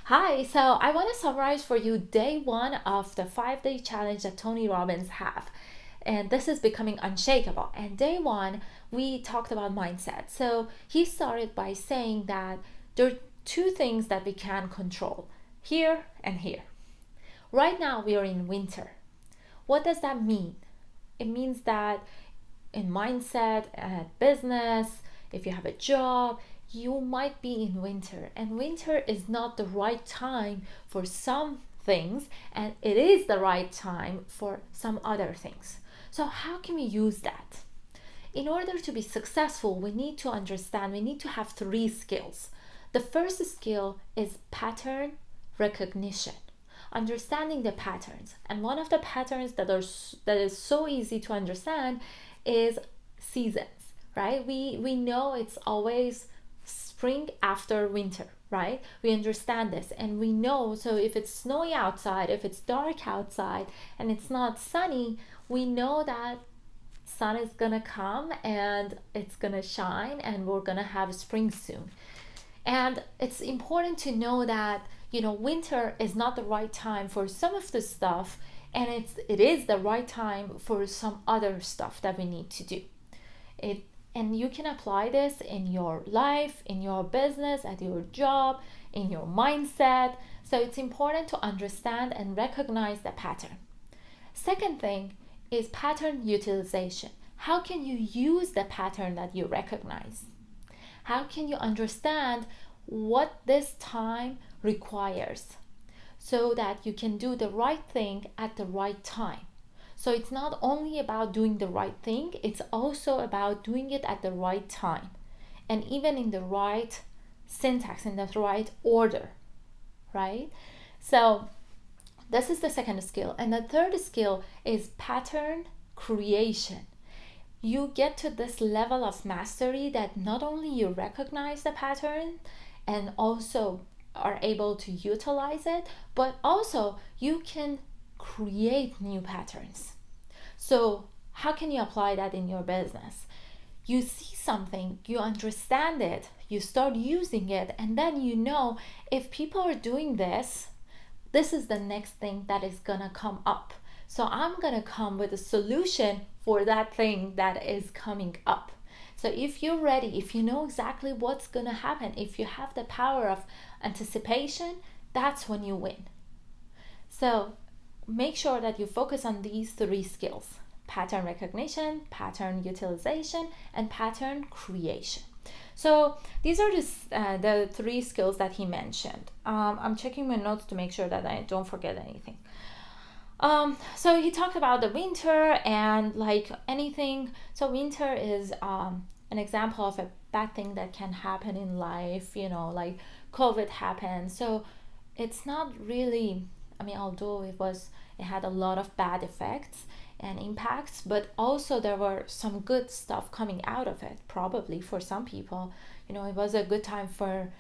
Hi, so I want to summarize for you day one of the 5-day challenge that Tony Robbins have. And this is becoming unshakable. And day one, we talked about mindset. So he started by saying that there are two things that we can control, here and here. Right now, we are in winter. What does that mean? It means that in mindset, at business, if you have a job, you might be in winter, and winter is not the right time for some things, and it is the right time for some other things. So how can we use that? In order to be successful, we need to understand, we need to have 3 skills. The first skill is pattern recognition, understanding the patterns. And one of the patterns that is so easy to understand is seasons, right? We know it's always spring after winter, right? We understand this and we know. So if it's snowy outside, if it's dark outside and it's not sunny, we know that sun is gonna come and it's gonna shine and we're gonna have spring soon. And it's important to know that, winter is not the right time for some of the stuff, and it is the right time for some other stuff that we need to do. It and you can apply this in your life, in your business, at your job, in your mindset. So it's important to understand and recognize the pattern. Second thing is pattern utilization. How can you use the pattern that you recognize? How can you understand what this time requires so that you can do the right thing at the right time? So it's not only about doing the right thing, it's also about doing it at the right time and even in the right syntax, in the right order, right? So this is the second skill. And the third skill is pattern creation. You get to this level of mastery that not only you recognize the pattern and also are able to utilize it, but also you can create new patterns. So how can you apply that in your business? You see something, you understand it, you start using it, and then you know if people are doing this, this is the next thing that is gonna come up. So I'm gonna come with a solution for that thing that is coming up. So if you're ready, if you know exactly what's gonna happen, if you have the power of anticipation, that's when you win. So make sure that you focus on these 3 skills: pattern recognition, pattern utilization, and pattern creation. So these are the 3 skills that he mentioned. I'm checking my notes to make sure that I don't forget anything. So he talked about the winter and like anything. So winter is an example of a bad thing that can happen in life, like COVID happened. So it's not really, although it had a lot of bad effects and impacts, but also there were some good stuff coming out of it, probably for some people. It was a good time for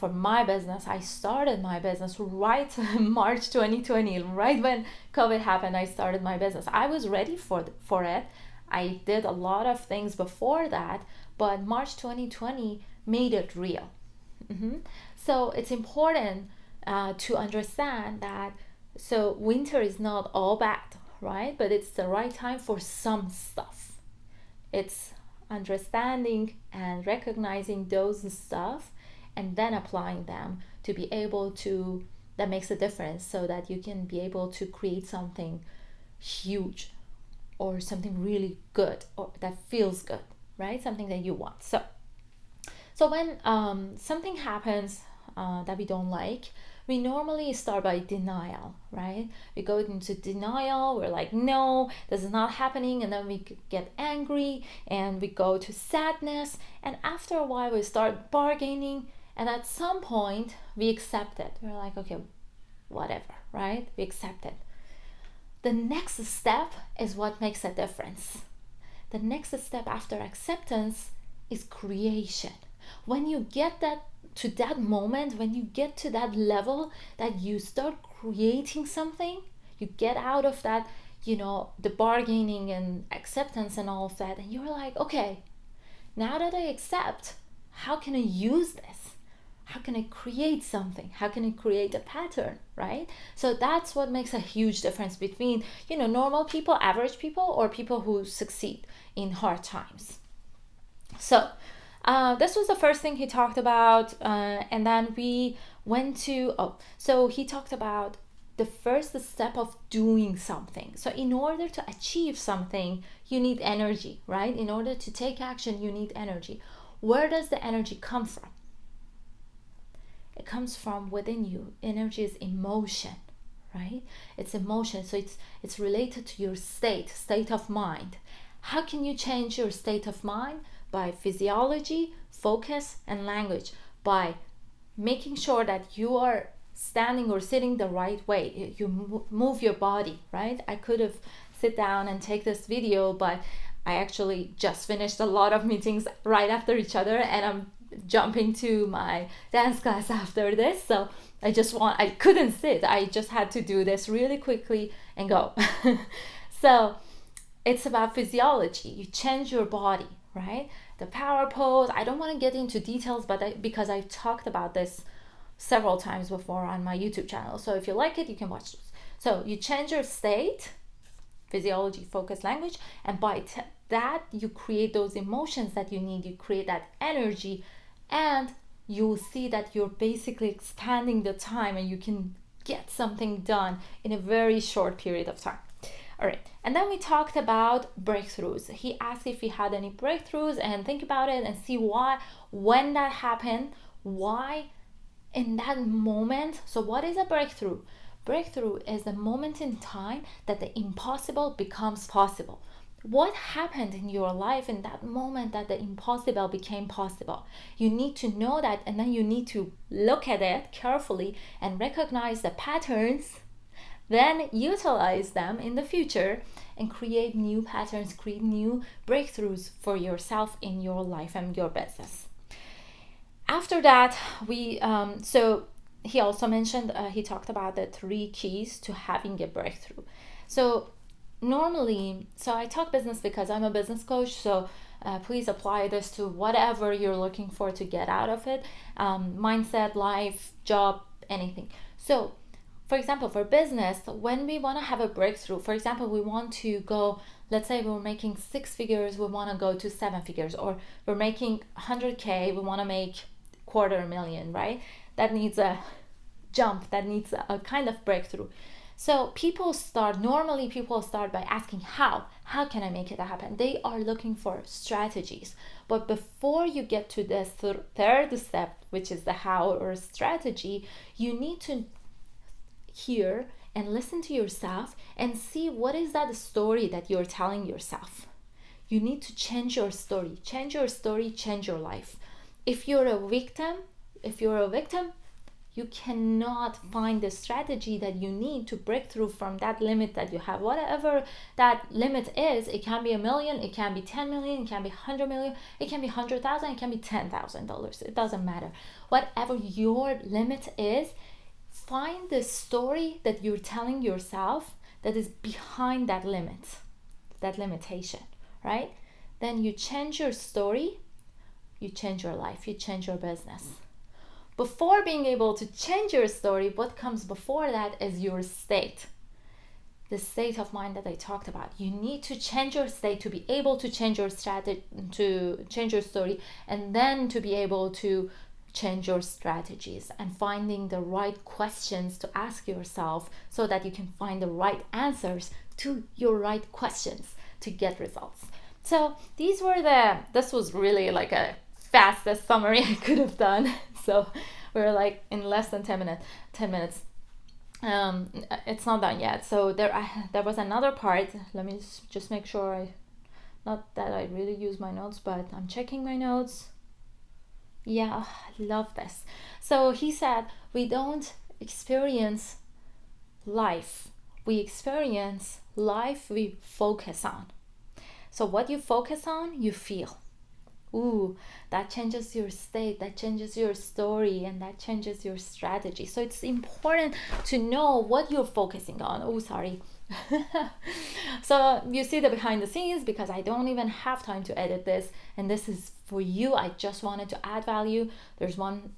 my business. I started my business right March 2020, right when COVID happened. I started my business. I was ready for it. I did a lot of things before that, but March 2020 made it real. So it's important to understand that. So winter is not all bad, right? But it's the right time for some stuff. It's understanding and recognizing those stuff and then applying them to be able to, that makes a difference, so that you can be able to create something huge or something really good or that feels good, right? Something that you want. So when something happens that we don't like, we normally start by denial, right? We go into denial, we're like, no, this is not happening, and then we get angry and we go to sadness, and after a while we start bargaining, and at some point we accept it. We're like, okay, whatever, right? We accept it. The next step is what makes a difference. The next step after acceptance is creation. When you get to that moment, when you get to that level that you start creating something, you get out of that, the bargaining and acceptance and all of that, and you're like, okay, now that I accept, how can I use this? How can I create something? How can I create a pattern, right? So that's what makes a huge difference between, normal people, average people, or people who succeed in hard times. So this was the first thing he talked about. And then we went to, so he talked about the first step of doing something. So in order to achieve something, you need energy, right? In order to take action, you need energy. Where does the energy come from? It comes from within you. Energy is emotion, right? It's emotion. So it's related to your state of mind. How can you change your state of mind? By physiology, focus, and language. By making sure that you are standing or sitting the right way. You move your body, right? I could have sit down and take this video, but I actually just finished a lot of meetings right after each other, and I'm jumping to my dance class after this. So I couldn't sit. I just had to do this really quickly and go. So it's about physiology. You change your body, right? The power pose. I don't want to get into details, but because I've talked about this several times before on my YouTube channel. So if you like it, you can watch this. So you change your state, physiology, focus, language, and by that you create those emotions that you need. You create that energy, and you will see that you're basically expanding the time, and you can get something done in a very short period of time. All right, and then we talked about breakthroughs. He asked if he had any breakthroughs, and think about it and see why, when that happened, why in that moment. So what is a breakthrough? Breakthrough is the moment in time that the impossible becomes possible. What happened in your life in that moment that the impossible became possible? You need to know that, and then you need to look at it carefully and recognize the patterns, then utilize them in the future and create new patterns, create new breakthroughs for yourself in your life and your business. After that, so he also mentioned, he talked about the 3 keys to having a breakthrough. So normally, I talk business because I'm a business coach, so please apply this to whatever you're looking for to get out of it. Mindset, life, job, anything. So for example, for business, when we want to have a breakthrough, for example, we want to go, let's say we're making 6 figures, we want to go to 7 figures, or we're making 100K, we want to make $250,000, right? That needs a jump, that needs a kind of breakthrough. So people start by asking how can I make it happen? They are looking for strategies. But before you get to this third step, which is the how or strategy, you need to hear and listen to yourself and see what is that story that you're telling yourself. You need to change your story, change your life. If you're a victim, you cannot find the strategy that you need to break through from that limit that you have. Whatever that limit is, it can be $1 million, it can be 10 million, it can be 100 million, it can be 100,000, it can be $10,000. It doesn't matter. Whatever your limit is, find the story that you're telling yourself that is behind that limit, that limitation, right? Then you change your story, you change your life, you change your business. Before being able to change your story, what comes before that is your state. The state of mind that I talked about. You need to change your state to be able to change your strategy, to change your story, and then to be able to change your strategies and finding the right questions to ask yourself so that you can find the right answers to your right questions to get results. So this was really like a fastest summary I could have done. So we're like in less than 10 minutes. It's not done yet. So there was another part. Let me just make sure not that I really use my notes, but I'm checking my notes. Yeah, I love this. So he said, we don't experience life. We experience life we focus on. So what you focus on, you feel. ooh, that changes your state, that changes your story, and that changes your strategy. So it's important to know what you're focusing on. Oh, sorry. So you see the behind the scenes, because I don't even have time to edit this, and this is for you. I just wanted to add value. There's one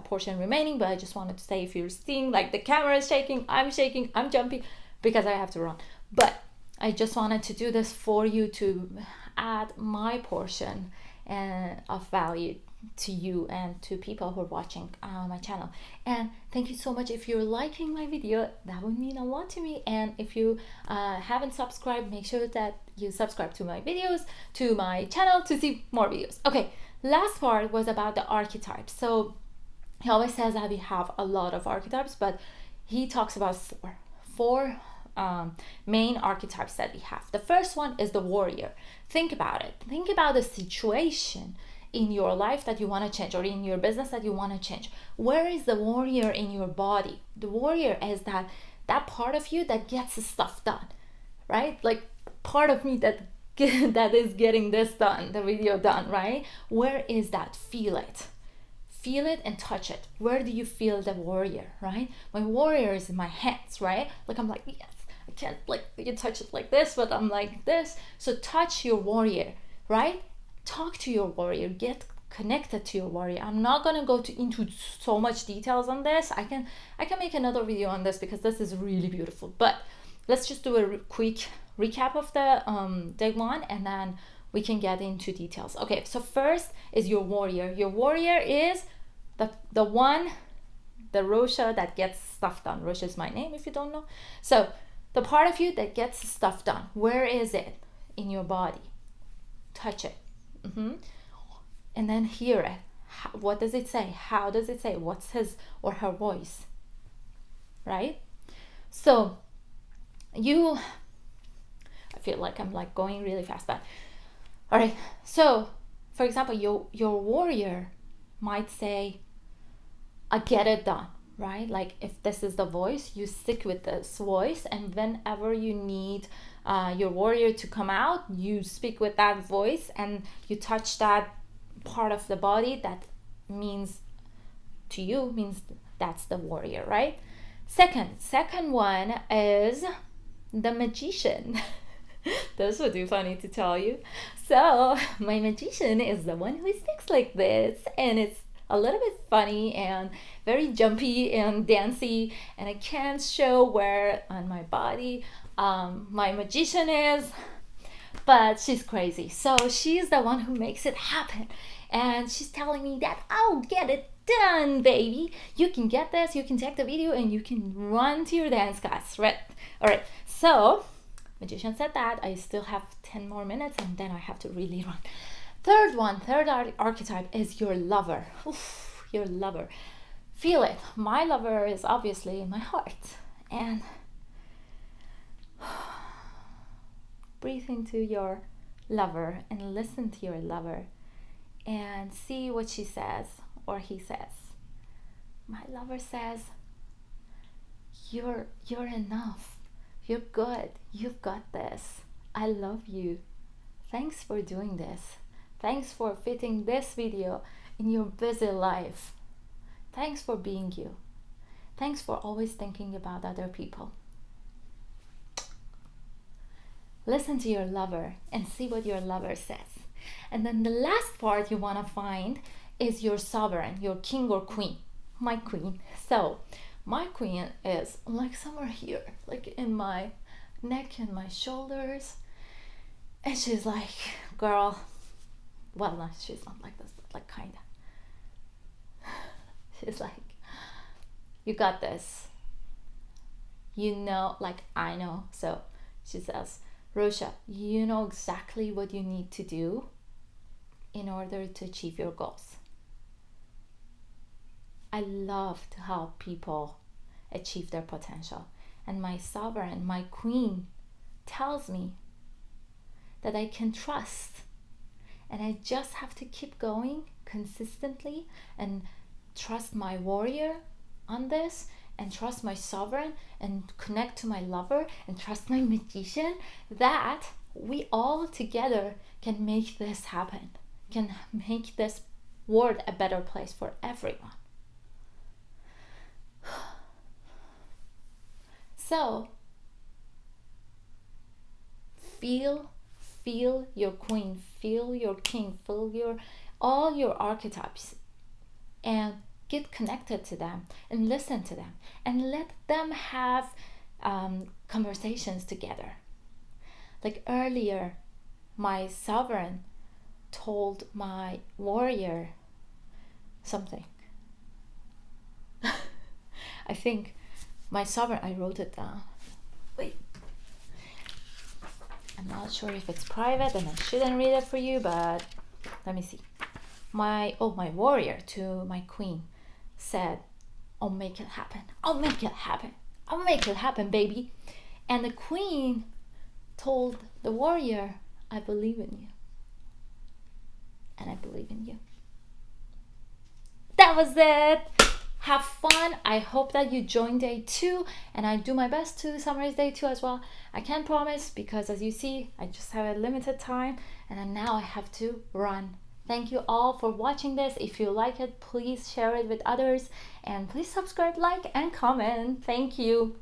portion remaining, but I just wanted to say, if you're seeing like the camera is shaking, I'm jumping because I have to run. But I just wanted to do this for you to add my portion of value to you and to people who are watching my channel. And thank you so much. If you're liking my video, that would mean a lot to me. And if you haven't subscribed, make sure that you subscribe to my videos, to my channel, to see more videos. Okay, last part was about the archetypes. So he always says that we have a lot of archetypes, but he talks about four main archetypes that we have. The first one is the warrior. Think about it. Think about the situation in your life that you want to change, or in your business that you want to change. Where is the warrior in your body? The warrior is that part of you that gets stuff done, right? Like part of me that is getting this done, the video done, right? Where is that? Feel it. Feel it and touch it. Where do you feel the warrior, right? My warrior is in my hands, right? Like I'm like, yes, I can't, like you touch it like this, but I'm like this. So touch your warrior, right? Talk to your warrior, get connected to your warrior. I'm not gonna go into so much details on this. I can make another video on this because this is really beautiful. But let's just do a quick recap of the day one, and then we can get into details. Okay, so first is your warrior. Your warrior is the one, the Rosha that gets stuff done. Rosha is my name if you don't know. So the part of you that gets stuff done, where is it in your body? Touch it. And then hear it. What does it say? How does it say? What's his or her voice? Right? So I feel like I'm like going really fast, but all right. So for example, your warrior might say, I get it done, right? Like if this is the voice, you stick with this voice, and whenever you need your warrior to come out, you speak with that voice and you touch that part of the body that means to you, means that's the warrior, right? Second one is the magician. This would be funny to tell you. So my magician is the one who speaks like this, and it's a little bit funny and very jumpy and dancey, and I can't show where on my body my magician is, but she's crazy. So she's the one who makes it happen, and she's telling me that I'll get it done, baby. You can get this, you can take the video, and you can run to your dance class, right? All right, so magician said that. I still have 10 more minutes, and then I have to really run. Third archetype is your lover. Oof, your lover. Feel it. My lover is obviously in my heart, and breathe into your lover and listen to your lover and see what she says or he says. My lover says, you're enough. You're good. You've got this. I love you. Thanks for doing this. Thanks for fitting this video in your busy life. Thanks for being you. Thanks for always thinking about other people. Listen to your lover and see what your lover says. And then the last part you want to find is your sovereign, your king or queen. My queen. So my queen is like somewhere here, like in my neck and my shoulders. And she's like, girl, well, no, she's not like this, but like kind of. She's like, you got this. You know, like I know. So she says, Rosha, you know exactly what you need to do in order to achieve your goals. I love to help people achieve their potential. And my sovereign, my queen, tells me that I can trust. And I just have to keep going consistently and trust my warrior on this, and trust my sovereign, and connect to my lover, and trust my magician, that we all together can make this happen, can make this world a better place for everyone. So feel your queen, feel your king, feel all your archetypes, and get connected to them and listen to them and let them have conversations together. Like earlier, my sovereign told my warrior something. I think my sovereign, I wrote it down. Wait. I'm not sure if it's private and I shouldn't read it for you, but let me see. My warrior to my queen said, I'll make it happen. I'll make it happen. I'll make it happen, baby. And the queen told the warrior, I believe in you. And I believe in you. That was it. Have fun. I hope that you join day 2, and I do my best to summarize day 2 as well. I can't promise because, as you see, I just have a limited time, and then now I have to run. Thank you all for watching this. If you like it, please share it with others, and please subscribe, like, and comment. Thank you.